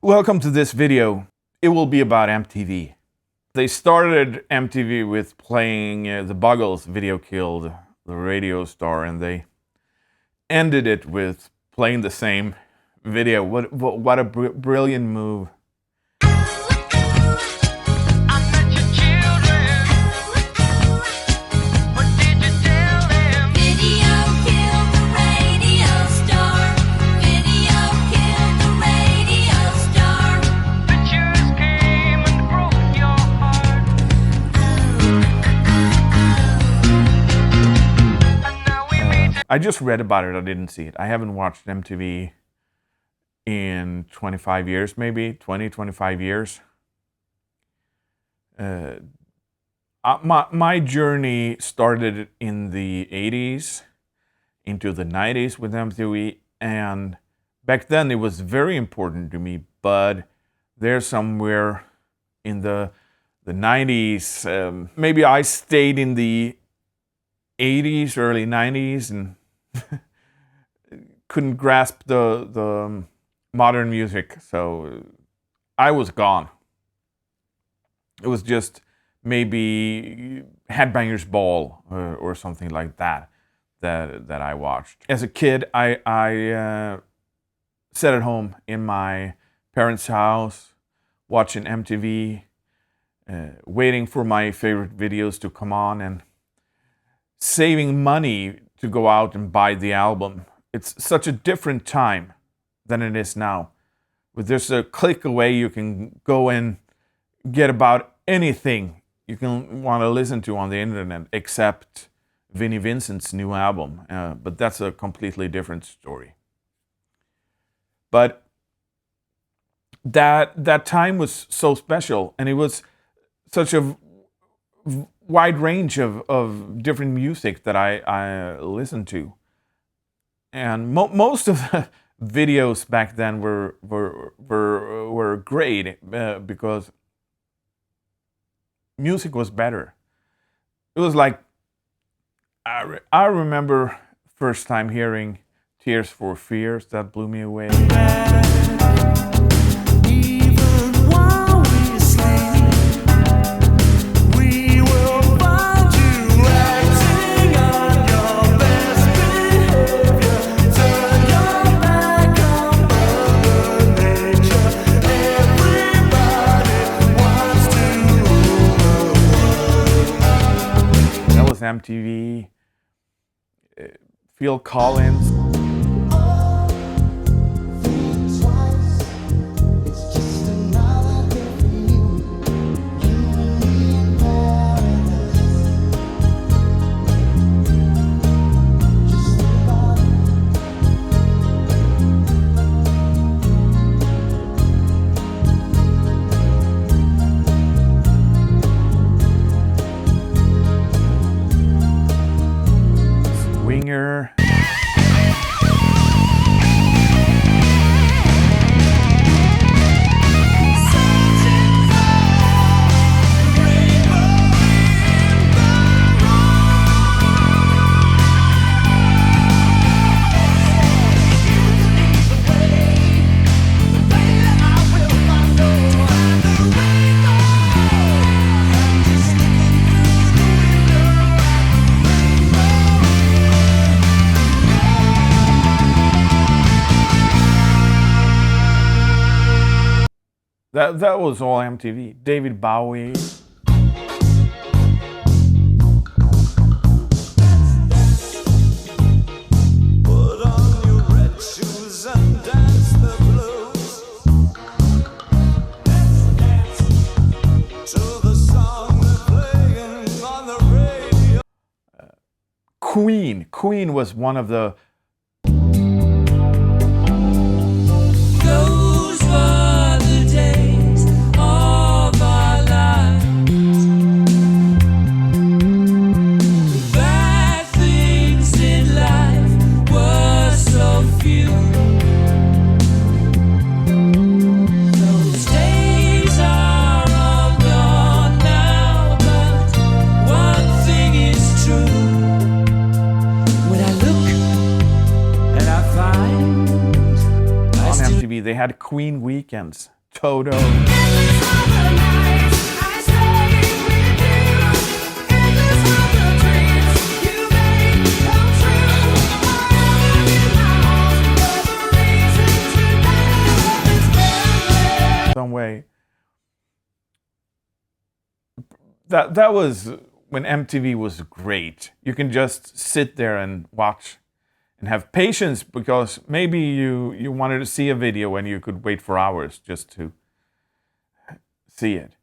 Welcome to this video. It will be about MTV. They started MTV with playing the Buggles' Video Killed the Radio Star, and they ended it with playing the same video. What a brilliant move. I just read about it, I didn't see it. I haven't watched MTV in 25 years, maybe 25 years. My journey started in the 80s, into the 90s with MTV, and back then it was very important to me, but there's somewhere in the 90s, maybe I stayed in the 80s, early 90s, and couldn't grasp the modern music, so I was gone. It was just maybe Headbangers Ball or something like that I watched. As a kid, I sat at home in my parents' house watching MTV, waiting for my favorite videos to come on and saving money to go out and buy the album. It's such a different time than it is now. With just a click away, you can go and get about anything you can want to listen to on the internet, except Vinnie Vincent's new album. But that's a completely different story. But that time was so special, and it was such a wide range of different music that I listened to, and most of the videos back then were great because music was better. It was like I remember first time hearing Tears for Fears. That blew me away. MTV, Phil Collins. That was all MTV. David Bowie. Put on your red shoes and dance the blues. Dance to the song they're playing on the radio. Queen was one of the they had Queen weekends, Toto. Some way. That was when MTV was great. You can just sit there and watch and have patience, because maybe you wanted to see a video and you could wait for hours just to see it.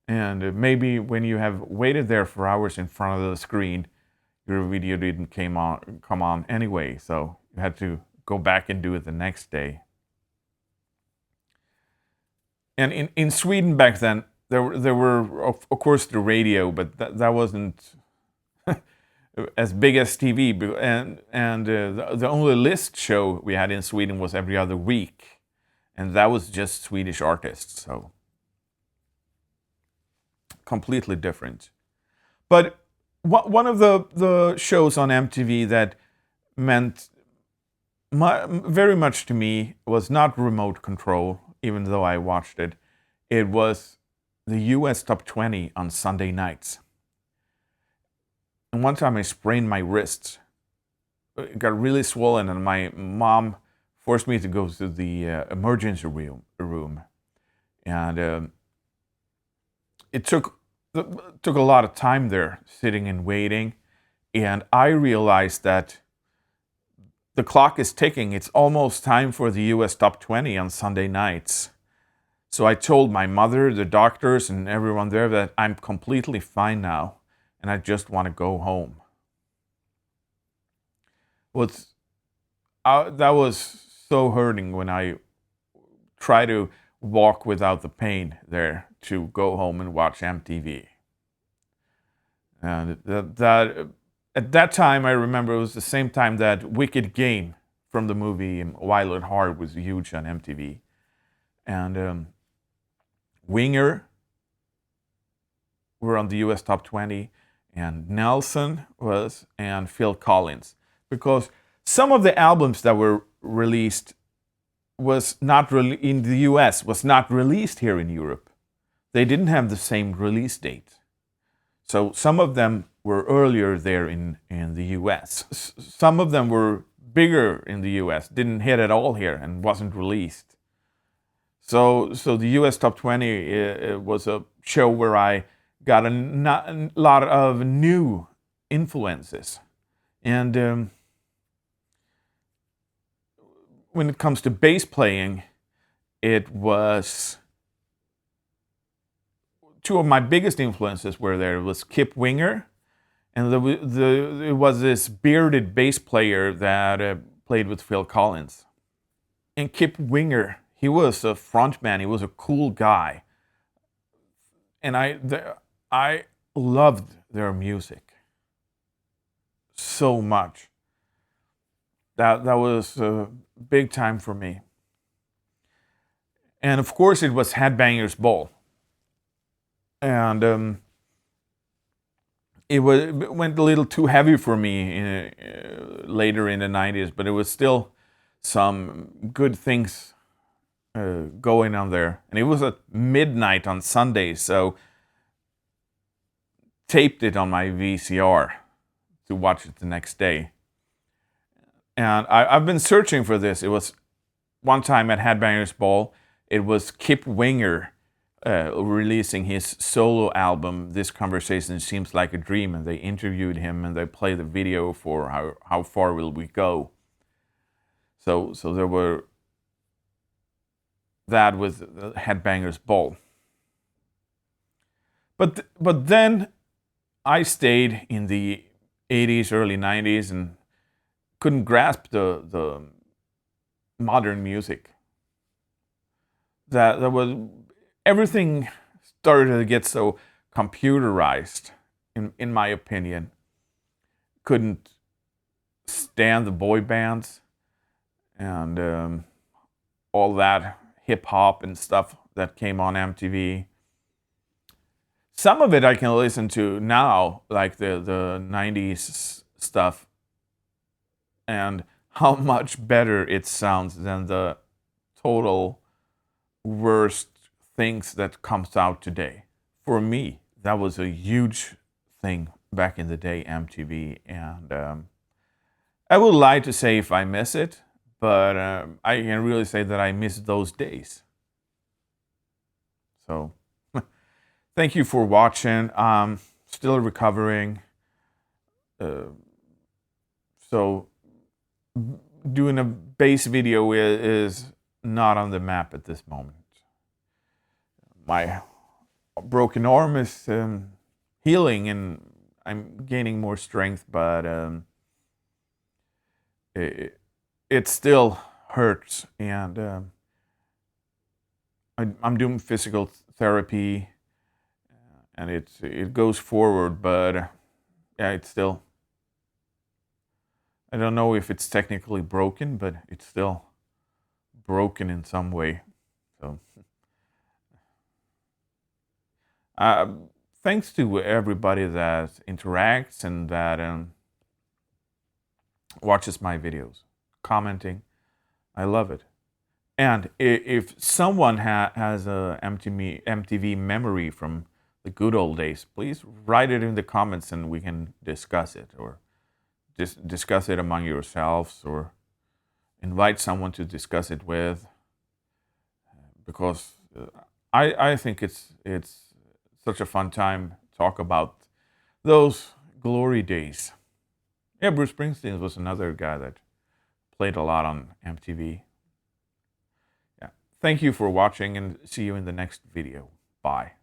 And maybe when you have waited there for hours in front of the screen, your video didn't come on anyway, so you had to go back and do it the next day. And in Sweden back then, there were of course the radio, but that wasn't as big as TV. And the only list show we had in Sweden was every other week, and that was just Swedish artists, so completely different. But one of the shows on MTV that meant very much to me was not Remote Control, even though I watched it. It was the US Top 20 on Sunday nights. And one time I sprained my wrist. It got really swollen, and my mom forced me to go to the emergency room. And it took a lot of time there, sitting and waiting. And I realized that the clock is ticking. It's almost time for the US Top 20 on Sunday nights. So I told my mother, the doctors, and everyone there that I'm completely fine now, and I just want to go home. That was so hurting when I tried to walk without the pain there to go home and watch MTV. And at that time, I remember it was the same time that Wicked Game from the movie Wild at Heart was huge on MTV. And Winger were on the US Top 20, and Nelson was, and Phil Collins. Because some of the albums that were released was not in the US, was not released here in Europe. They didn't have the same release date. So some of them were earlier there in the US. Some of them were bigger in the US, didn't hit at all here and wasn't released. So the US Top 20 it was a show where I got a lot of new influences. And when it comes to bass playing, it was two of my biggest influences were there. It was Kip Winger, and it was this bearded bass player that played with Phil Collins. And Kip Winger, he was a frontman. He was a cool guy, and I loved their music so much. That was big time for me. And of course, it was Headbangers Ball, and it went a little too heavy for me later in the 90s, but it was still some good things going on there. And it was at midnight on Sundays, so taped it on my VCR to watch it the next day. And I've been searching for this. It was one time at Headbangers Ball, it was Kip Winger releasing his solo album, This Conversation Seems Like a Dream, and they interviewed him and they played the video for How Far Will We Go. So there were that with Headbangers Ball. But then I stayed in the 80s, early 90s, and couldn't grasp the modern music. That was everything started to get so computerized, in my opinion. Couldn't stand the boy bands and all that hip hop and stuff that came on MTV. Some of it I can listen to now, like the 90s stuff, and how much better it sounds than the total worst things that comes out today. For me, that was a huge thing back in the day, MTV, and I would lie to say if I miss it, but I can really say that I miss those days. So, thank you for watching. Still recovering. So, doing a bass video is not on the map at this moment. My broken arm is healing and I'm gaining more strength, but it still hurts, and I'm doing physical therapy, and it goes forward, but yeah, it's still. I don't know if it's technically broken, but it's still broken in some way. So, thanks to everybody that interacts and that watches my videos, commenting. I love it. And if someone has a MTV memory from the good old days, please write it in the comments and we can discuss it, or discuss it among yourselves, or invite someone to discuss it with, because I think it's such a fun time to talk about those glory days. Yeah, Bruce Springsteen was another guy that played a lot on MTV. Yeah. Thank you for watching and see you in the next video. Bye.